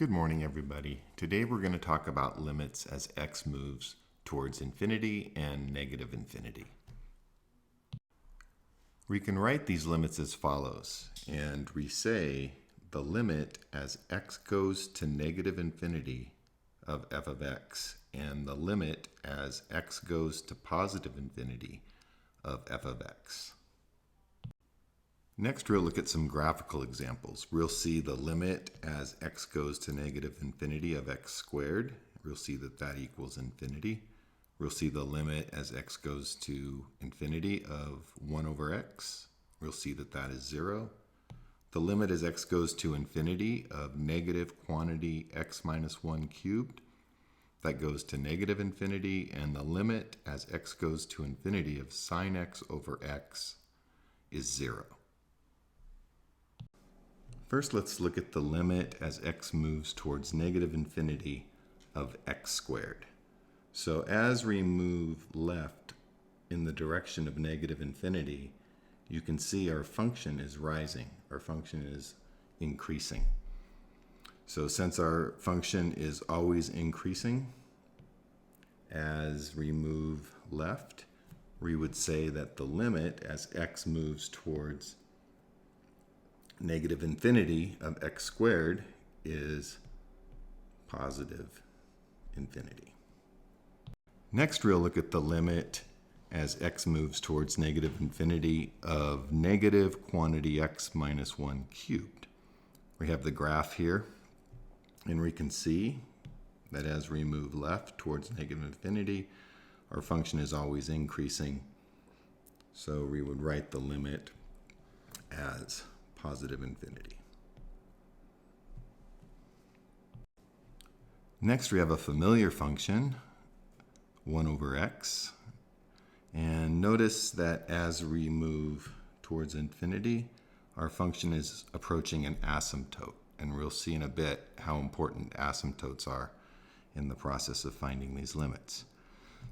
Good morning, everybody. Today we're going to talk about limits as x moves towards infinity and negative infinity. We can write these limits as follows, and we say the limit as x goes to negative infinity of f of x, and the limit as x goes to positive infinity of f of x. Next, we'll look at some graphical examples. We'll see the limit as x goes to negative infinity of x squared. We'll see that that equals infinity. We'll see the limit as x goes to infinity of 1 over x. We'll see that that is 0. The limit as x goes to infinity of negative quantity x minus 1 cubed. That goes to negative infinity. And the limit as x goes to infinity of sine x over x is 0. First, let's look at the limit as x moves towards negative infinity of x squared. So as we move left in the direction of negative infinity, you can see our function is rising. Our function is increasing. So since our function is always increasing, as we move left, we would say that the limit as x moves towards negative infinity of x squared is positive infinity. Next, we'll look at the limit as x moves towards negative infinity of negative quantity x minus 1 cubed. We have the graph here, and we can see that as we move left towards negative infinity, our function is always increasing. So we would write the limit as positive infinity. Next, we have a familiar function, 1 over x. And notice that as we move towards infinity, our function is approaching an asymptote. And we'll see in a bit how important asymptotes are in the process of finding these limits.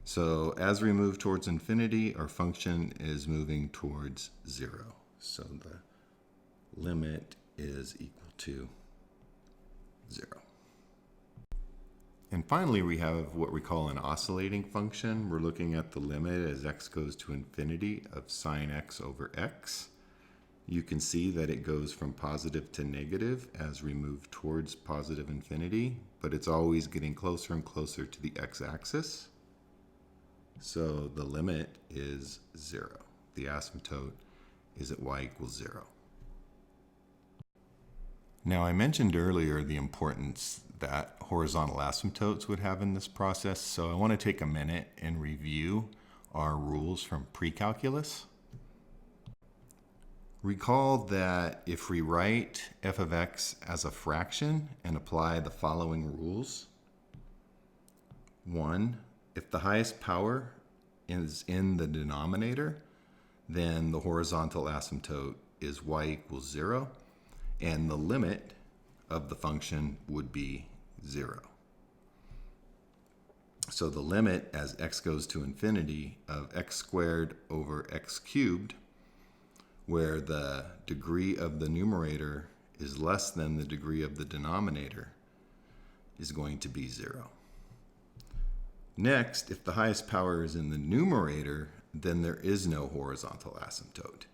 So as we move towards infinity, our function is moving towards 0. So the limit is equal to 0. And finally, we have what we call an oscillating function. We're looking at the limit as x goes to infinity of sine x over x. You can see that it goes from positive to negative as we move towards positive infinity, but it's always getting closer and closer to the x-axis. So the limit is 0. The asymptote is at y equals 0. Now, I mentioned earlier the importance that horizontal asymptotes would have in this process, so I want to take a minute and review our rules from pre-calculus. Recall that if we write f of x as a fraction and apply the following rules. 1, if the highest power is in the denominator, then the horizontal asymptote is y equals 0. And the limit of the function would be 0. So the limit as x goes to infinity of x squared over x cubed, where the degree of the numerator is less than the degree of the denominator, is going to be 0. Next, if the highest power is in the numerator, then there is no horizontal asymptote.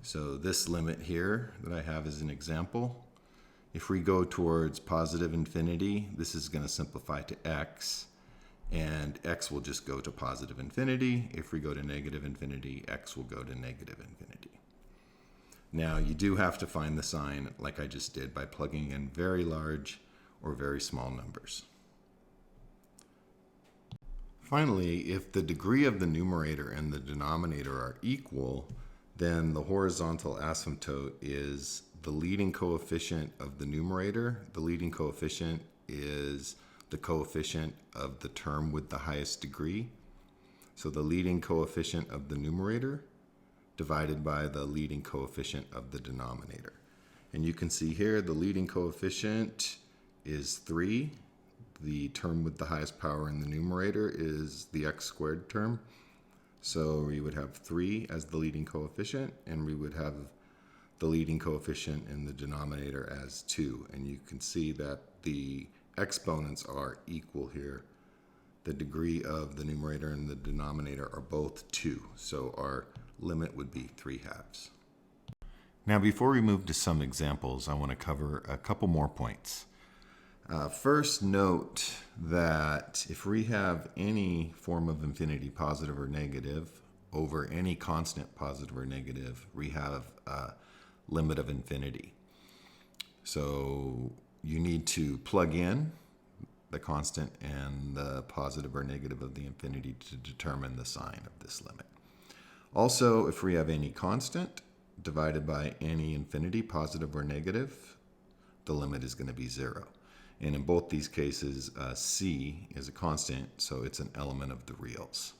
So this limit here that I have as an example, if we go towards positive infinity, this is going to simplify to x, and x will just go to positive infinity. If we go to negative infinity, x will go to negative infinity. Now, you do have to find the sign like I just did by plugging in very large or very small numbers. Finally, if the degree of the numerator and the denominator are equal, then the horizontal asymptote is the leading coefficient of the numerator. The leading coefficient is the coefficient of the term with the highest degree. So the leading coefficient of the numerator divided by the leading coefficient of the denominator. And you can see here the leading coefficient is 3. The term with the highest power in the numerator is the x squared term. So we would have 3 as the leading coefficient, and we would have the leading coefficient in the denominator as 2. And you can see that the exponents are equal here. The degree of the numerator and the denominator are both 2, so our limit would be 3/2. Now, before we move to some examples, I want to cover a couple more points. First, note that if we have any form of infinity, positive or negative, over any constant, positive or negative, we have a limit of infinity. So you need to plug in the constant and the positive or negative of the infinity to determine the sign of this limit. Also, if we have any constant divided by any infinity, positive or negative, the limit is going to be 0. And in both these cases, c is a constant, so it's an element of the reals.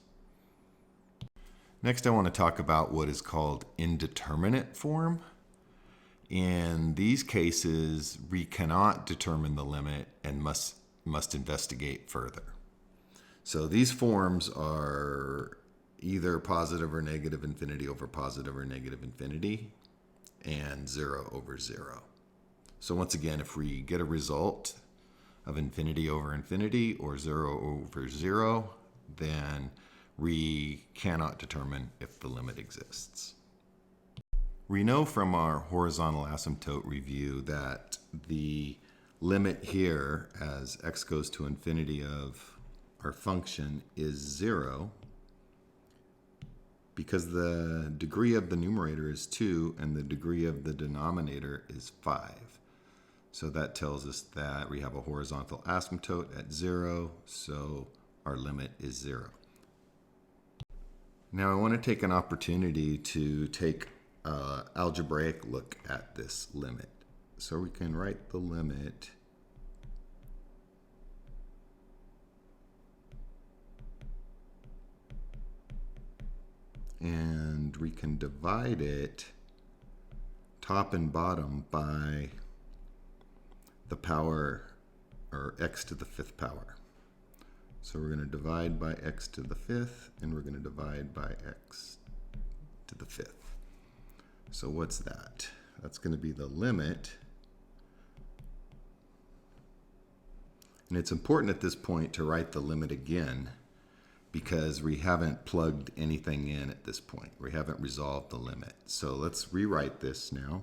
Next, I want to talk about what is called indeterminate form. In these cases, we cannot determine the limit and must investigate further. So these forms are either positive or negative infinity over positive or negative infinity, and 0 over 0. So once again, if we get a result of infinity over infinity or 0 over 0, then we cannot determine if the limit exists. We know from our horizontal asymptote review that the limit here as x goes to infinity of our function is 0 because the degree of the numerator is 2 and the degree of the denominator is 5. So that tells us that we have a horizontal asymptote at 0, so our limit is 0. Now I want to take an opportunity to take an algebraic look at this limit. So we can write the limit and we can divide it top and bottom by the power, or x to the 5th power. So we're going to divide by x to the 5th, and we're going to divide by x to the 5th. So what's that? That's going to be the limit. And it's important at this point to write the limit again because we haven't plugged anything in at this point. We haven't resolved the limit. So let's rewrite this now.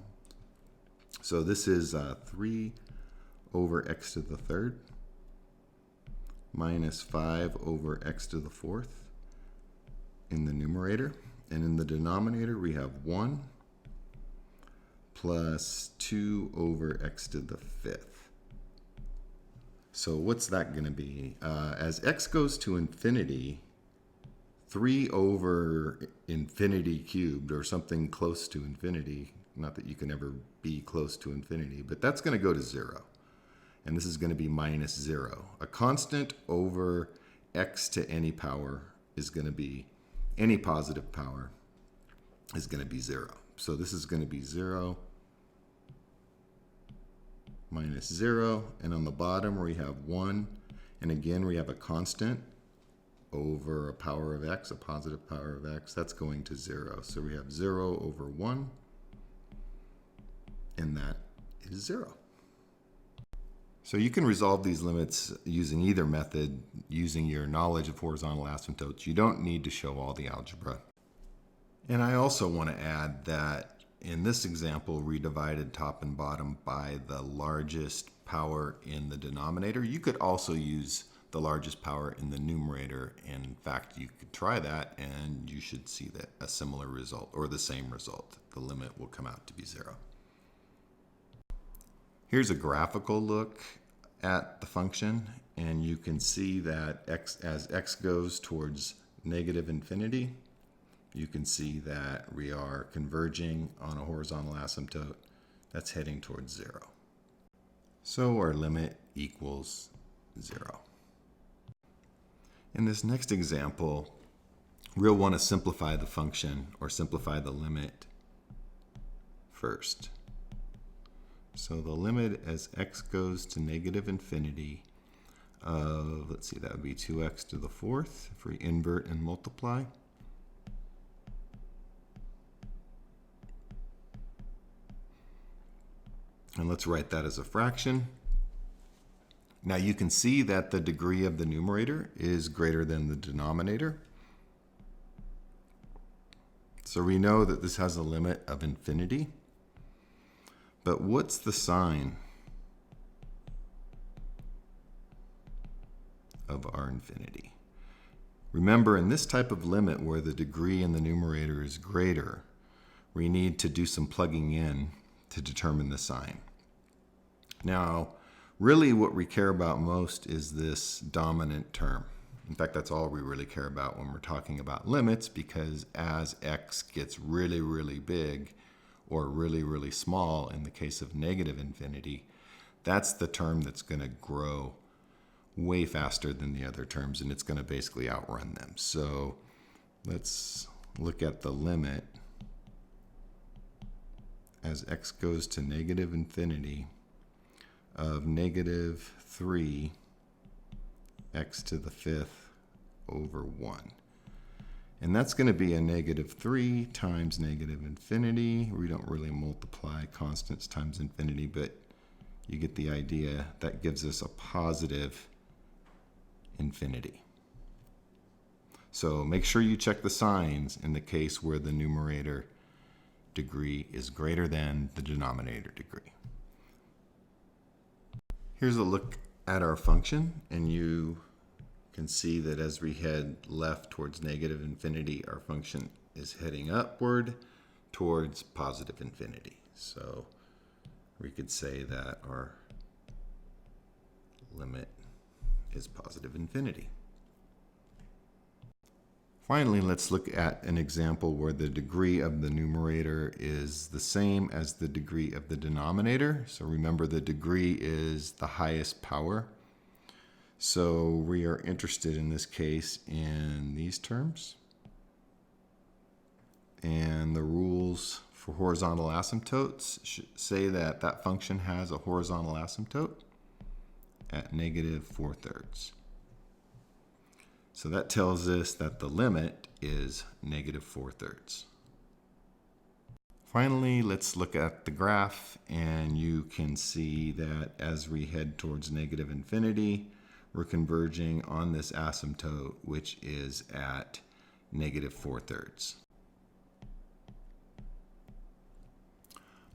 So this is 3 over x to the 3rd minus 5 over x to the 4th in the numerator. And in the denominator, we have 1 plus 2 over x to the 5th. So what's that going to be? As x goes to infinity, 3 over infinity cubed, or something close to infinity, not that you can ever be close to infinity, but that's going to go to 0. And this is going to be minus 0. A constant over x to any power is going to be, any positive power is going to be 0. So this is going to be 0 minus 0. And on the bottom we have 1. And again, we have a constant over a power of x, a positive power of x. That's going to 0. So we have 0 over 1. And that is 0. So you can resolve these limits using either method, using your knowledge of horizontal asymptotes. You don't need to show all the algebra. And I also want to add that in this example, we divided top and bottom by the largest power in the denominator. You could also use the largest power in the numerator. In fact, you could try that and you should see that a similar result or the same result. The limit will come out to be 0. Here's a graphical look at the function, and you can see that as x goes towards negative infinity, you can see that we are converging on a horizontal asymptote that's heading towards 0. So our limit equals 0. In this next example, we'll want to simplify the function or simplify the limit first. So the limit as x goes to negative infinity of, let's see, that would be 2x to the 4th if we invert and multiply. And let's write that as a fraction. Now you can see that the degree of the numerator is greater than the denominator. So we know that this has a limit of infinity. But what's the sign of our infinity? Remember, in this type of limit where the degree in the numerator is greater, we need to do some plugging in to determine the sign. Now, really what we care about most is this dominant term. In fact, that's all we really care about when we're talking about limits, because as x gets really, really big or really, really small in the case of negative infinity, that's the term that's going to grow way faster than the other terms, and it's going to basically outrun them. So let's look at the limit as x goes to negative infinity of negative 3 x to the 5th over 1. And that's going to be a negative 3 times negative infinity. We don't really multiply constants times infinity, but you get the idea. That gives us a positive infinity. So make sure you check the signs in the case where the numerator degree is greater than the denominator degree. Here's a look at our function, and you can see that as we head left towards negative infinity, our function is heading upward towards positive infinity. So we could say that our limit is positive infinity. Finally, let's look at an example where the degree of the numerator is the same as the degree of the denominator. So remember, the degree is the highest power. So we are interested in this case in these terms. And the rules for horizontal asymptotes say that that function has a horizontal asymptote at negative 4/3. So that tells us that the limit is negative 4/3. Finally, let's look at the graph, and you can see that as we head towards negative infinity, we're converging on this asymptote, which is at negative 4/3.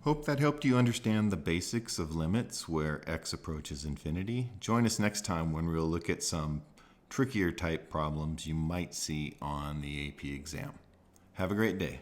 Hope that helped you understand the basics of limits where x approaches infinity. Join us next time when we'll look at some trickier type problems you might see on the AP exam. Have a great day.